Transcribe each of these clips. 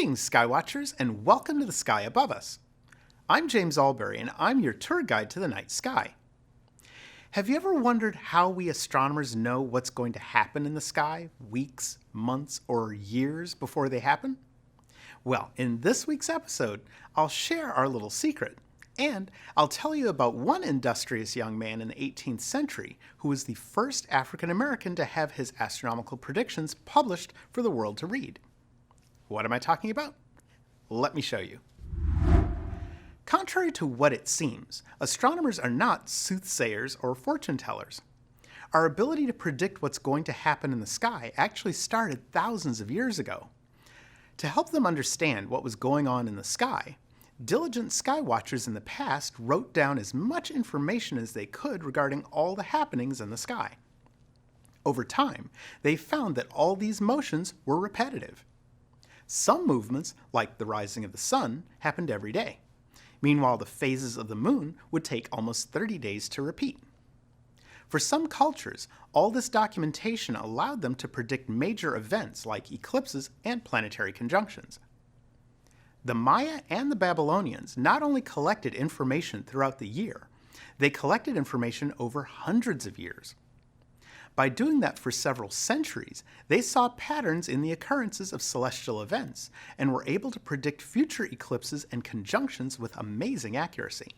Greetings, Skywatchers, and welcome to the sky above us. I'm James Albury, and I'm your tour guide to the night sky. Have you ever wondered how we astronomers know what's going to happen in the sky weeks, months, or years before they happen? Well, in this week's episode, I'll share our little secret, and I'll tell you about one industrious young man in the 18th century who was the first African American to have his astronomical predictions published for the world to read. What am I talking about? Let me show you. Contrary to what it seems, astronomers are not soothsayers or fortune tellers. Our ability to predict what's going to happen in the sky actually started thousands of years ago. To help them understand what was going on in the sky, diligent sky watchers in the past wrote down as much information as they could regarding all the happenings in the sky. Over time, they found that all these motions were repetitive. Some movements, like the rising of the sun, happened every day. Meanwhile, the phases of the moon would take almost 30 days to repeat. For some cultures, all this documentation allowed them to predict major events like eclipses and planetary conjunctions. The Maya and the Babylonians not only collected information throughout the year, they collected information over hundreds of years. By doing that for several centuries, they saw patterns in the occurrences of celestial events and were able to predict future eclipses and conjunctions with amazing accuracy.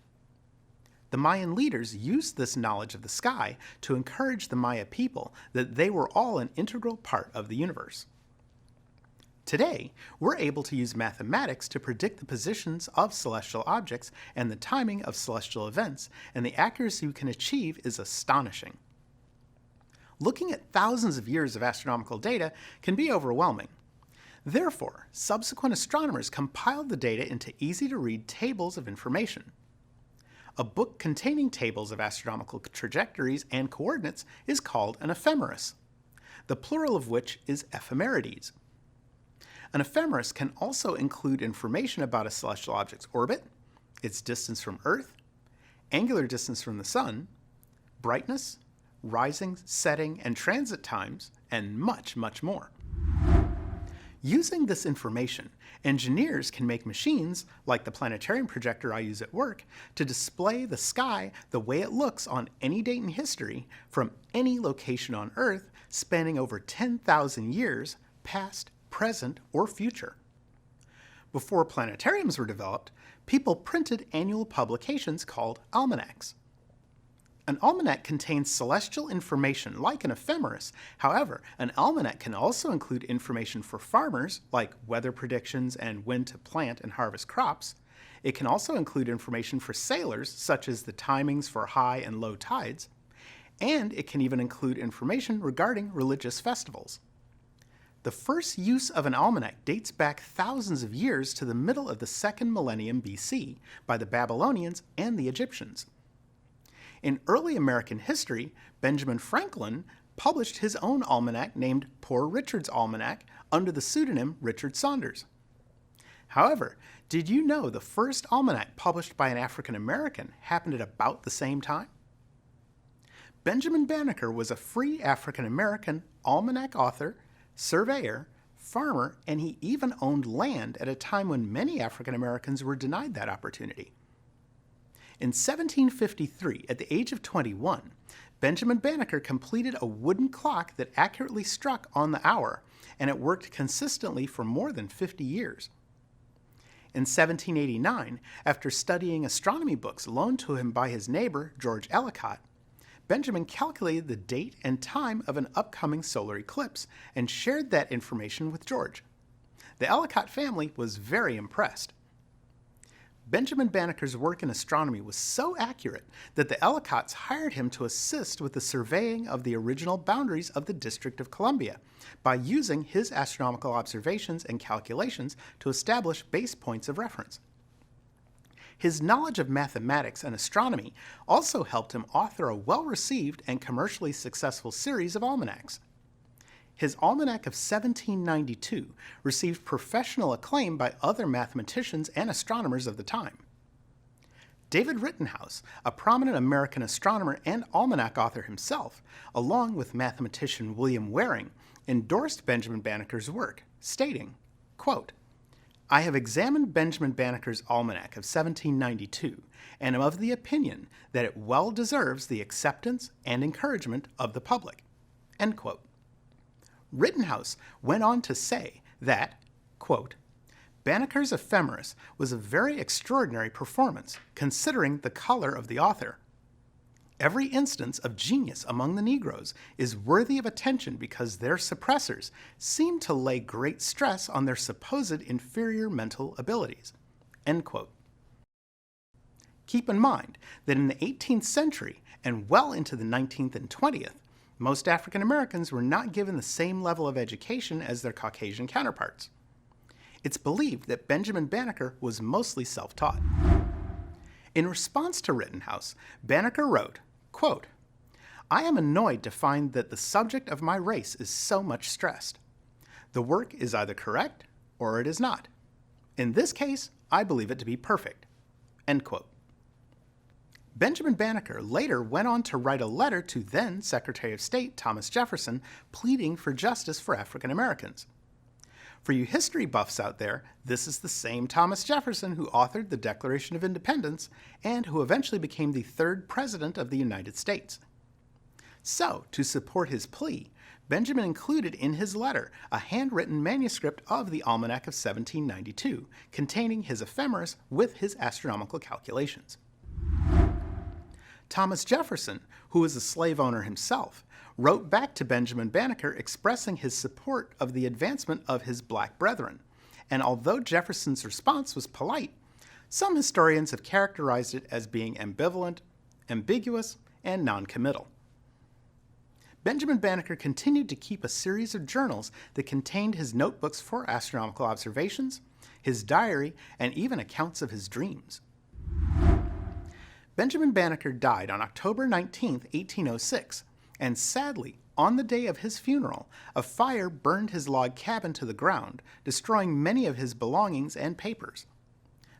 The Mayan leaders used this knowledge of the sky to encourage the Maya people that they were all an integral part of the universe. Today, we're able to use mathematics to predict the positions of celestial objects and the timing of celestial events, and the accuracy we can achieve is astonishing. Looking at thousands of years of astronomical data can be overwhelming. Therefore, subsequent astronomers compiled the data into easy-to-read tables of information. A book containing tables of astronomical trajectories and coordinates is called an ephemeris, the plural of which is ephemerides. An ephemeris can also include information about a celestial object's orbit, its distance from Earth, angular distance from the Sun, brightness, rising, setting, and transit times, and much, much more. Using this information, engineers can make machines, like the planetarium projector I use at work, to display the sky the way it looks on any date in history from any location on Earth spanning over 10,000 years, past, present, or future. Before planetariums were developed, people printed annual publications called almanacs. An almanac contains celestial information like an ephemeris. However, an almanac can also include information for farmers, like weather predictions and when to plant and harvest crops. It can also include information for sailors, such as the timings for high and low tides. And it can even include information regarding religious festivals. The first use of an almanac dates back thousands of years to the middle of the 2nd millennium BC by the Babylonians and the Egyptians. In early American history, Benjamin Franklin published his own almanac named Poor Richard's Almanac under the pseudonym Richard Saunders. However, did you know the first almanac published by an African American happened at about the same time? Benjamin Banneker was a free African American almanac author, surveyor, farmer, and he even owned land at a time when many African Americans were denied that opportunity. In 1753, at the age of 21, Benjamin Banneker completed a wooden clock that accurately struck on the hour, and it worked consistently for more than 50 years. In 1789, after studying astronomy books loaned to him by his neighbor, George Ellicott, Benjamin calculated the date and time of an upcoming solar eclipse and shared that information with George. The Ellicott family was very impressed. Benjamin Banneker's work in astronomy was so accurate that the Ellicotts hired him to assist with the surveying of the original boundaries of the District of Columbia by using his astronomical observations and calculations to establish base points of reference. His knowledge of mathematics and astronomy also helped him author a well-received and commercially successful series of almanacs. His Almanac of 1792 received professional acclaim by other mathematicians and astronomers of the time. David Rittenhouse, a prominent American astronomer and almanac author himself, along with mathematician William Waring, endorsed Benjamin Banneker's work, stating, quote, I have examined Benjamin Banneker's Almanac of 1792 and am of the opinion that it well deserves the acceptance and encouragement of the public." End quote. Rittenhouse went on to say that, quote, "Banneker's Ephemeris was a very extraordinary performance, considering the color of the author. Every instance of genius among the Negroes is worthy of attention because their suppressors seem to lay great stress on their supposed inferior mental abilities." End quote. Keep in mind that in the 18th century and well into the 19th and 20th, most African Americans were not given the same level of education as their Caucasian counterparts. It's believed that Benjamin Banneker was mostly self-taught. In response to Rittenhouse, Banneker wrote, quote, "I am annoyed to find that the subject of my race is so much stressed. The work is either correct or it is not. In this case, I believe it to be perfect." End quote. Benjamin Banneker later went on to write a letter to then Secretary of State Thomas Jefferson pleading for justice for African Americans. For you history buffs out there, this is the same Thomas Jefferson who authored the Declaration of Independence and who eventually became the third president of the United States. So, to support his plea, Benjamin included in his letter a handwritten manuscript of the Almanac of 1792, containing his ephemeris with his astronomical calculations. Thomas Jefferson, who was a slave owner himself, wrote back to Benjamin Banneker expressing his support of the advancement of his black brethren, and although Jefferson's response was polite, some historians have characterized it as being ambivalent, ambiguous, and non-committal. Benjamin Banneker continued to keep a series of journals that contained his notebooks for astronomical observations, his diary, and even accounts of his dreams. Benjamin Banneker died on October 19, 1806, and sadly, on the day of his funeral, a fire burned his log cabin to the ground, destroying many of his belongings and papers.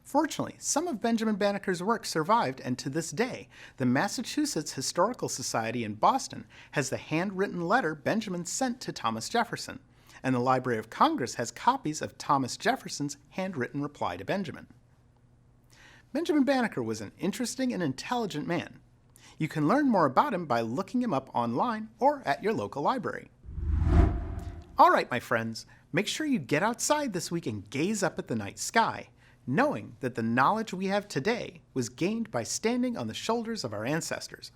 Fortunately, some of Benjamin Banneker's work survived, and to this day, the Massachusetts Historical Society in Boston has the handwritten letter Benjamin sent to Thomas Jefferson, and the Library of Congress has copies of Thomas Jefferson's handwritten reply to Benjamin. Benjamin Banneker was an interesting and intelligent man. You can learn more about him by looking him up online or at your local library. All right, my friends, make sure you get outside this week and gaze up at the night sky, knowing that the knowledge we have today was gained by standing on the shoulders of our ancestors.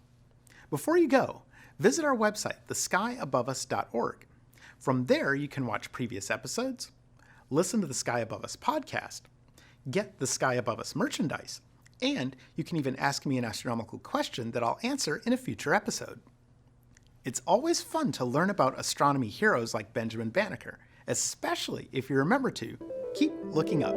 Before you go, visit our website, theskyaboveus.org. From there, you can watch previous episodes, listen to the Sky Above Us podcast, get the Sky Above Us merchandise, and you can even ask me an astronomical question that I'll answer in a future episode. It's always fun to learn about astronomy heroes like Benjamin Banneker, especially if you remember to keep looking up.